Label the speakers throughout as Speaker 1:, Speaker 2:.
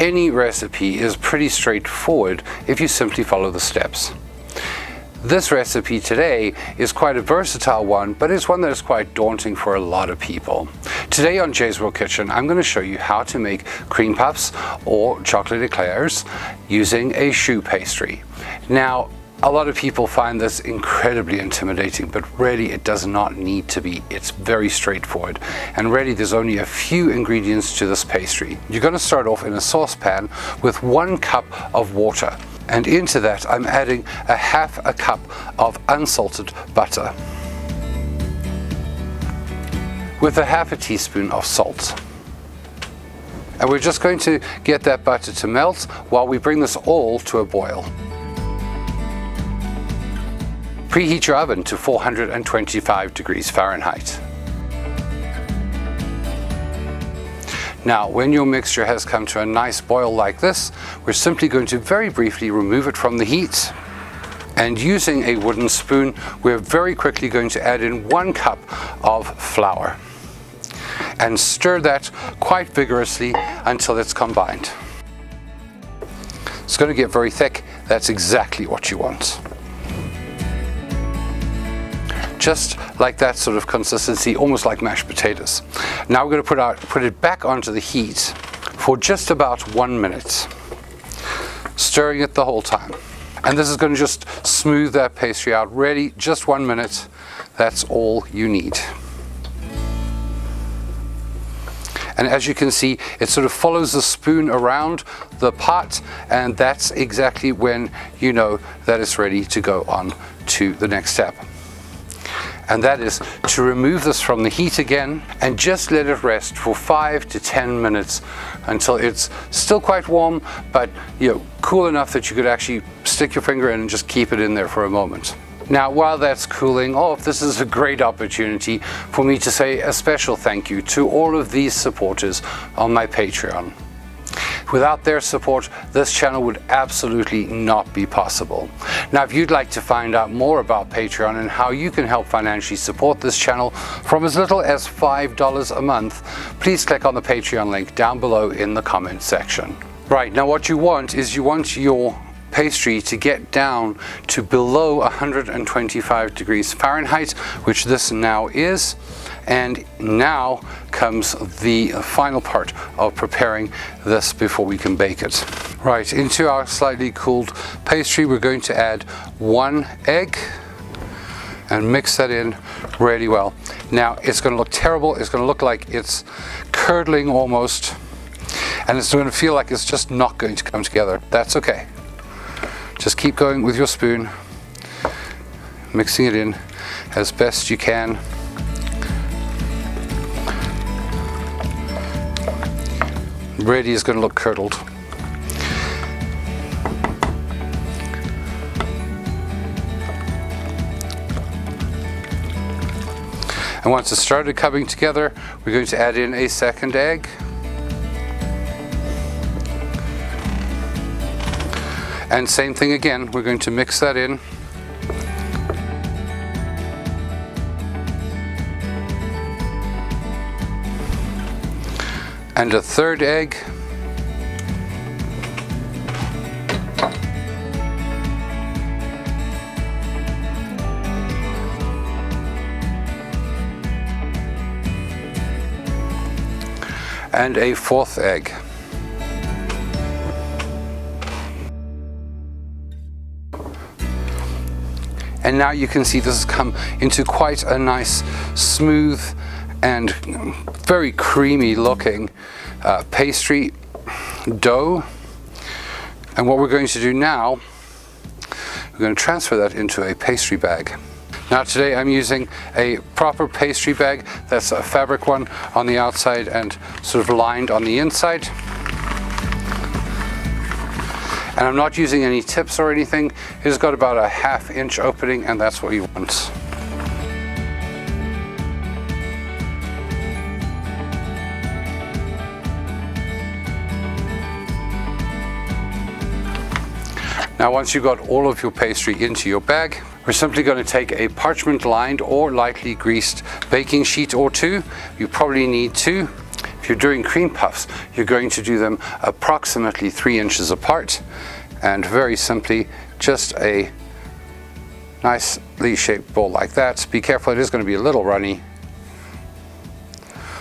Speaker 1: any recipe is pretty straightforward if you simply follow the steps. This recipe today is quite a versatile one, but it's one that is quite daunting for a lot of people. Today on Jay's World Kitchen, I'm going to show you how to make cream puffs or chocolate eclairs using a choux pastry. Now, a lot of people find this incredibly intimidating, but really it does not need to be. It's very straightforward, and really there's only a few ingredients to this pastry. You're going to start off in a saucepan with 1 cup of water, and into that I'm adding half a cup of unsalted butter with half a teaspoon of salt. And we're just going to get that butter to melt while we bring this all to a boil. Preheat your oven to 425 degrees Fahrenheit. Now, when your mixture has come to a nice boil like this, we're simply going to very briefly remove it from the heat. And using a wooden spoon, we're very quickly going to add in 1 cup of flour. And stir that quite vigorously until it's combined. It's going to get very thick. That's exactly what you want. Just like that sort of consistency, almost like mashed potatoes. Now we're going to put it back onto the heat for just about 1 minute, stirring it the whole time. And this is going to just smooth that pastry out. Really, just 1 minute. That's all you need. And as you can see, it sort of follows the spoon around the pot, and that's exactly when you know that it's ready to go on to the next step. And that is to remove this from the heat again and just let it rest for 5 to 10 minutes until it's still quite warm, but cool enough that you could actually stick your finger in and just keep it in there for a moment. Now, while that's cooling off, this is a great opportunity for me to say a special thank you to all of these supporters on my Patreon. Without their support, this channel would absolutely not be possible. Now, if you'd like to find out more about Patreon and how you can help financially support this channel from as little as $5 a month, please click on the Patreon link down below in the comments section. Right, now what you want is your pastry to get down to below 125 degrees Fahrenheit, which this now is. And now comes the final part of preparing this before we can bake it. Right, into our slightly cooled pastry, we're going to add 1 egg and mix that in really well. Now, it's going to look terrible. It's going to look like it's curdling almost, and it's going to feel like it's just not going to come together. That's okay. Just keep going with your spoon, mixing it in as best you can. Really is going to look curdled. And once it started coming together, we're going to add in a 2nd egg. And same thing again, we're going to mix that in. And a 3rd egg. And a 4th egg. And now you can see this has come into quite a nice, smooth, and very creamy looking pastry dough. And what we're going to do now, we're going to transfer that into a pastry bag. Now today I'm using a proper pastry bag. That's a fabric one on the outside and sort of lined on the inside. And I'm not using any tips or anything. It's got about a 1/2 inch opening, and that's what you want. Now once you've got all of your pastry into your bag, we're simply going to take a parchment lined or lightly greased baking sheet or 2. You probably need 2. If if you're doing cream puffs, you're going to do them approximately 3 inches apart, and very simply just a nicely shaped bowl like that. Be careful, it is going to be a little runny,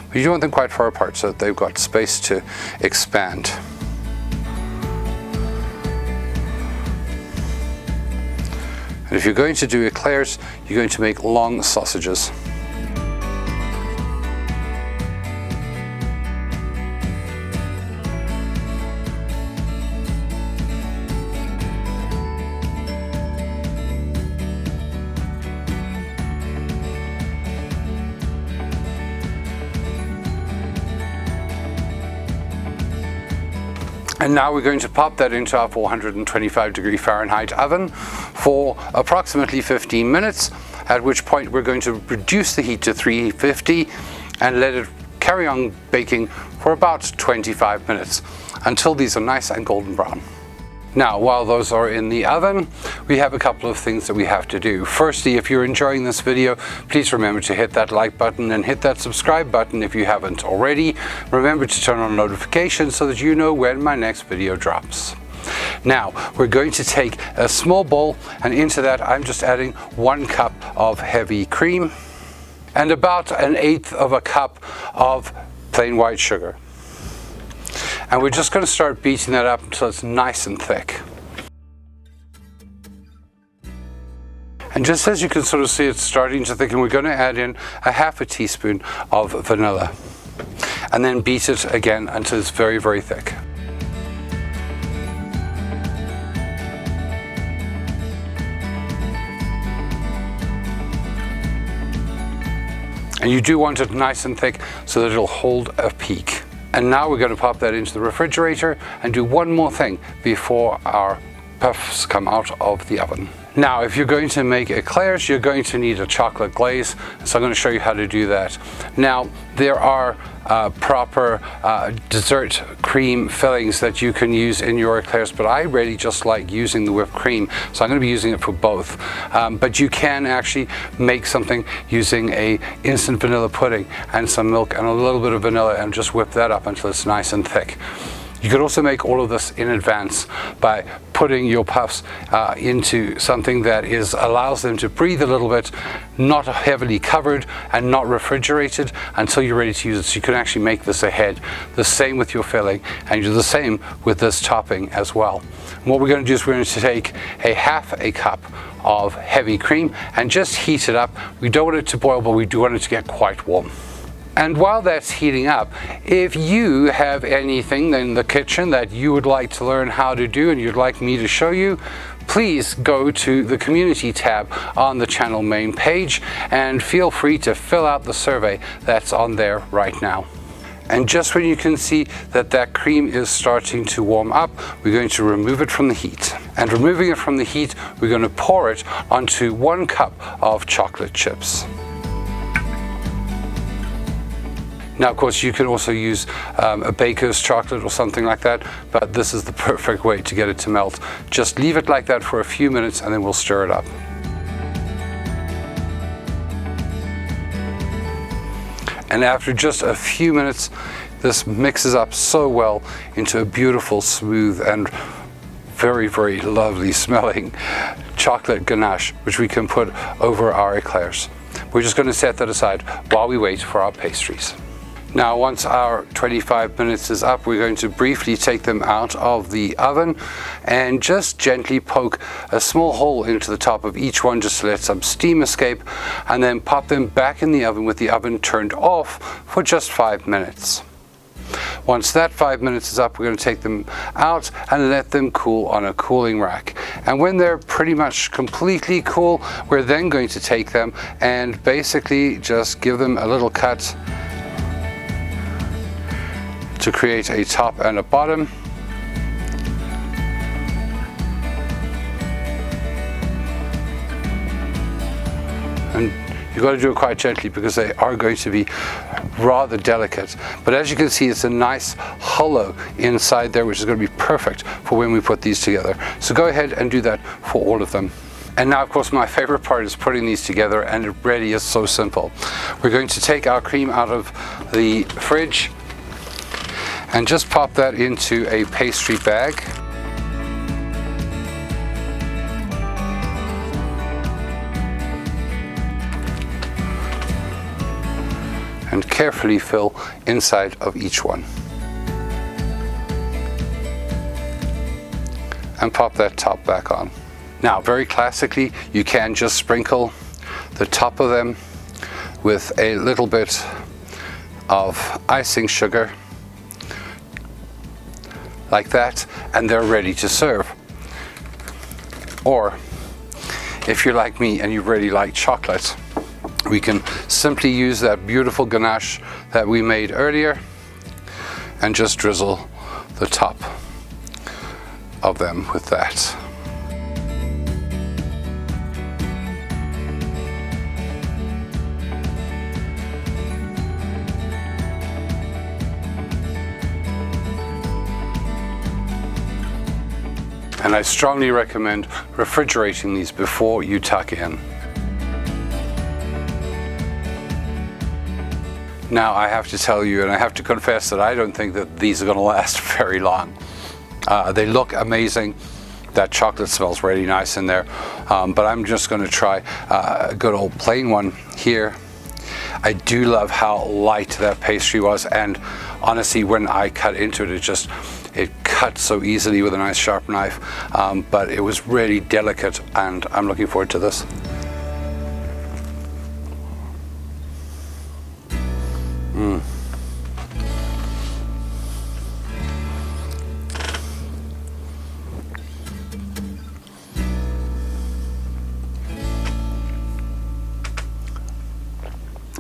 Speaker 1: but you don't want them quite far apart so that they've got space to expand. And if you're going to do eclairs, you're going to make long sausages. And now we're going to pop that into our 425°F oven for approximately 15 minutes, at which point we're going to reduce the heat to 350 and let it carry on baking for about 25 minutes until these are nice and golden brown. Now, while those are in the oven, we have a couple of things that we have to do. Firstly, if you're enjoying this video, please remember to hit that like button and hit that subscribe button if you haven't already. Remember to turn on notifications so that you know when my next video drops. Now, we're going to take a small bowl, and into that I'm just adding 1 cup of heavy cream and about 1/8 of a cup of plain white sugar. And we're just going to start beating that up until it's nice and thick. And just as you can sort of see it's starting to thicken, we're going to add in 1/2 teaspoon of vanilla. And then beat it again until it's very, very thick. And you do want it nice and thick so that it'll hold a peak. And now we're going to pop that into the refrigerator and do one more thing before our puffs come out of the oven. Now, if you're going to make eclairs, you're going to need a chocolate glaze, so I'm going to show you how to do that. Now, there are proper dessert cream fillings that you can use in your eclairs, but I really just like using the whipped cream, so I'm going to be using it for both. But you can actually make something using a instant vanilla pudding and some milk and a little bit of vanilla and just whip that up until it's nice and thick. You could also make all of this in advance by putting your puffs into something that allows them to breathe a little bit, not heavily covered and not refrigerated until you're ready to use it. So you can actually make this ahead. The same with your filling, and you do the same with this topping as well. And what we're going to do is we're going to take 1/2 cup of heavy cream and just heat it up. We don't want it to boil, but we do want it to get quite warm. And while that's heating up, if you have anything in the kitchen that you would like to learn how to do and you'd like me to show you, please go to the community tab on the channel main page and feel free to fill out the survey that's on there right now. And just when you can see that that cream is starting to warm up, we're going to remove it from the heat. And removing it from the heat, we're going to pour it onto 1 cup of chocolate chips. Now, of course, you can also use a baker's chocolate or something like that, but this is the perfect way to get it to melt. Just leave it like that for a few minutes and then we'll stir it up. And after just a few minutes, this mixes up so well into a beautiful, smooth, and very, very lovely smelling chocolate ganache, which we can put over our eclairs. We're just going to set that aside while we wait for our pastries. Now, once our 25 minutes is up, we're going to briefly take them out of the oven and just gently poke a small hole into the top of each one just to let some steam escape, and then pop them back in the oven with the oven turned off for just 5 minutes. Once that 5 minutes is up, we're going to take them out and let them cool on a cooling rack. And when they're pretty much completely cool, we're then going to take them and basically just give them a little cut to create a top and a bottom. And you've got to do it quite gently because they are going to be rather delicate. But as you can see, it's a nice hollow inside there, which is going to be perfect for when we put these together. So go ahead and do that for all of them. And now, of course, my favorite part is putting these together, and it really is so simple. We're going to take our cream out of the fridge And just pop that into a pastry bag. And carefully fill inside of each one. And pop that top back on. Now, very classically, you can just sprinkle the top of them with a little bit of icing sugar, like that, and they're ready to serve. Or, if you're like me and you really like chocolate, we can simply use that beautiful ganache that we made earlier and just drizzle the top of them with that. And I strongly recommend refrigerating these before you tuck in. Now I have to tell you, and I have to confess, that I don't think that these are going to last very long. They look amazing. That chocolate smells really nice in there. But I'm just going to try a good old plain one here. I do love how light that pastry was, and honestly, when I cut into it, it cut so easily with a nice sharp knife. But it was really delicate, and I'm looking forward to this.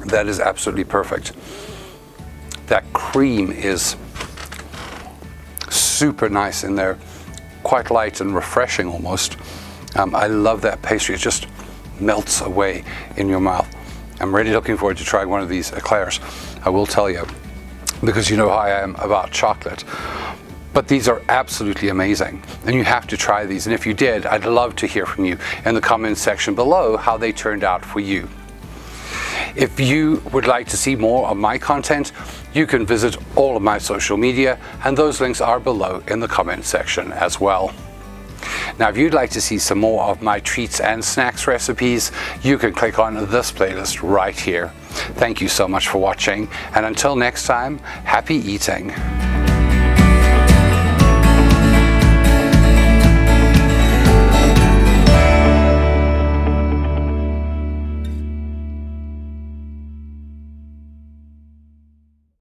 Speaker 1: That is absolutely perfect. That cream is super nice in there, quite light and refreshing almost. I love that pastry. It just melts away in your mouth. I'm really looking forward to trying one of these eclairs, I will tell you, because you know how I am about chocolate. But these are absolutely amazing, and you have to try these. And if you did, I'd love to hear from you in the comments section below how they turned out for you. If you would like to see more of my content, you can visit all of my social media, and those links are below in the comment section as well. Now, if you'd like to see some more of my treats and snacks recipes, you can click on this playlist right here. Thank you so much for watching, and until next time, happy eating.